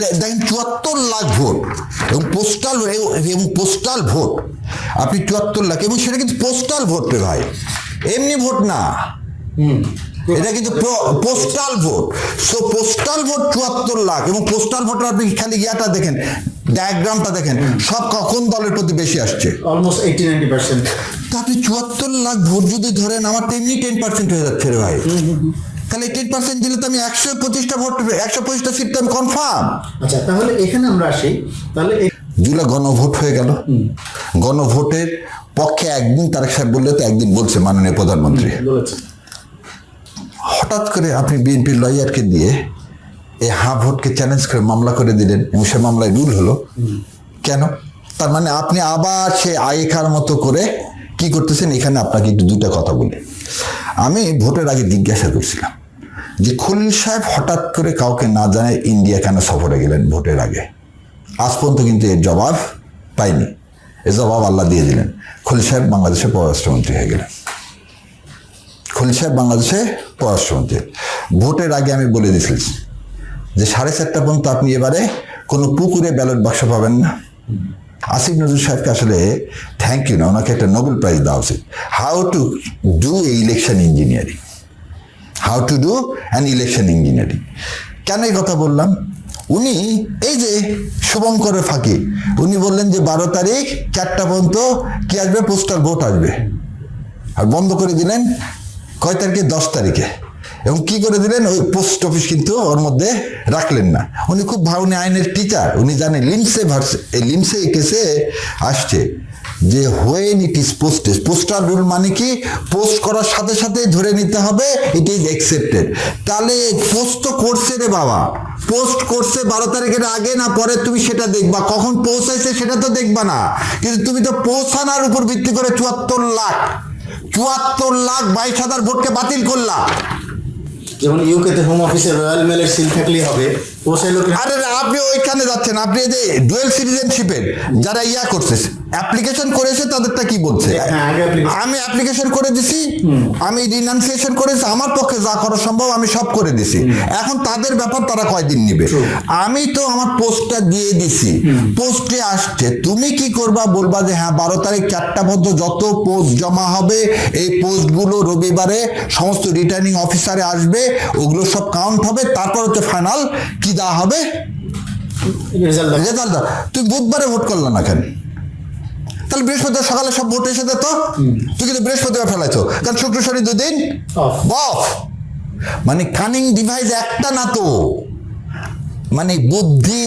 দেখেন 74 লাখ ভোট এবং postal vote আপনি 74 লাখ এবং সেটা কিন্তু পোস্টাল ভোট রে ভাই, এমনি ভোট না, এটা কিন্তু postal vote. So postal vote 74 lakh এবং পোস্টাল ভোটার আপনি খালি ইয়াটা দেখেন, ডায়াগ্রামটা দেখেন, সব কোন দলের প্রতি বেশি আসছে, অলমোস্ট 80-90%। তা আপনি 74 লাখ ভোট যদি ধরেন, আমার তো এমনি 10% হয়ে যাচ্ছে রে ভাই। তাহলে 10% দিলে তো আমি 125টা ভোট, 125টা সিট তো আমি কনফার্ম। আচ্ছা, তাহলে এখানে আমরা আসি। তাহলে যেগুলো গণভোট হয়ে গেল, গণভোটের পক্ষে একদিন তারেক সাহেব বললে তো একদিন বলছে মাননীয় প্রধানমন্ত্রী, হঠাৎ করে আপনি বিএনপির লয়ারকে দিয়ে এই ভোটকে চ্যালেঞ্জ করে মামলা করে দিলেন এবং সে মামলায় রুল হলো কেন? তার মানে আপনি আবার সে আয়েকার মতো করে কি করতেছেন? এখানে আপনাকে একটু দুটা কথা বলি। আমি ভোটের আগে জিজ্ঞাসা করছিলাম যে খলিল সাহেব হঠাৎ করে কাউকে না জানায় ইন্ডিয়া কেন সফরে গেলেন ভোটের আগে? আজ পর্যন্ত কিন্তু এর জবাব পাইনি। এর জবাব আল্লাহ দিয়ে দিলেন, খলিল সাহেব বাংলাদেশের পররাষ্ট্রমন্ত্রী হয়ে গেলেন। খলিল সাহেব বাংলাদেশে পররাষ্ট্রমন্ত্রী। ভোটের আগে আমি বলে দিয়েছি যে 4:30 পর্যন্ত আপনি এবারে কোনো পুকুরে ব্যালট বাক্স পাবেন না। আসিফ নজরুল সাহেবকে আসলে থ্যাংক ইউ না, ওনাকে একটা নোবেল প্রাইজ দেওয়া উচিত। How to do election engineering, how to do an election engineering. কেন এই কথা বললাম? উনি এই যে শুভঙ্করের ফাঁকি, উনি বললেন যে 12 তারিখ 4টা পর্যন্ত কি আসবে? পোস্টাল ভোট আসবে। আর বন্ধ করে দিলেন কয় তারিখে? 10 তারিখে। এবং কি করে দিলেন? ওই পোস্ট অফিস কিন্তু ওর মধ্যে রাখলেন না। উনি খুব উনি আইনের টিচার, উনি জানেন লিমসে কেসে আসছে যে when it is posted, postal rule মানে কি? পোস্ট করার সাথে সাথে ধরে নিতে হবে ইট ইজ অ্যাকসেপ্টেড। তাহলে পোস্ট তো করছে রে বাবা, পোস্ট করছে 12 তারিখের আগে না পরে, তুমি সেটা দেখবা। কখন পৌঁছাইছে সেটা তো দেখবা না, কিন্তু তুমি তো পৌঁছানোর উপর ভিত্তি করে 74 লাখ 22,000 ভোটকে বাতিল করলা। যেমন ইউকেতে হোম অফিসে রয়্যাল মেলের সিল থাকলেই হবে, আরে আপনি ওইখানে যাচ্ছেন, আপনি যে ডুয়েল সিটিজেনশিপের যারা করছে, অ্যাপ্লিকেশন করেছে, তাদেরটা কি বলছে? আমি অ্যাপ্লিকেশন করে দিছি, আমি রিনাউন্সিয়েশন করেছি, আমার পক্ষে যা করা সম্ভব আমি সব করে দিছি। এখন তাদের ব্যাপার, তারা কয়দিন নিবে। আমি তো আমার পোস্টটা দিয়ে দিছি, পোস্টে আসছে। তুমি কি করবা? বলবা যে হ্যাঁ 12 তারিখ 4টা পর্যন্ত যত পোস্ট জমা হবে, এই পোস্টগুলো রবিবারে সমস্ত রিটার্নিং অফিসারে আসবে, ওগুলো সব কাউন্ট হবে, তারপর হচ্ছে ফাইনাল কি দেওয়া হবে, রেজাল্ট। তুই বুধবারে ভোট করলা না কেন? তাহলে বৃহস্পতিবার সকালে সব ভোট এসে যেত। তুই কিন্তু বৃহস্পতিবার ফেলাইছো, কারণ শুক্র শনি 2 দিন অফ। মানে কানিং ডিভাইস একটা না তো, মানে বুদ্ধি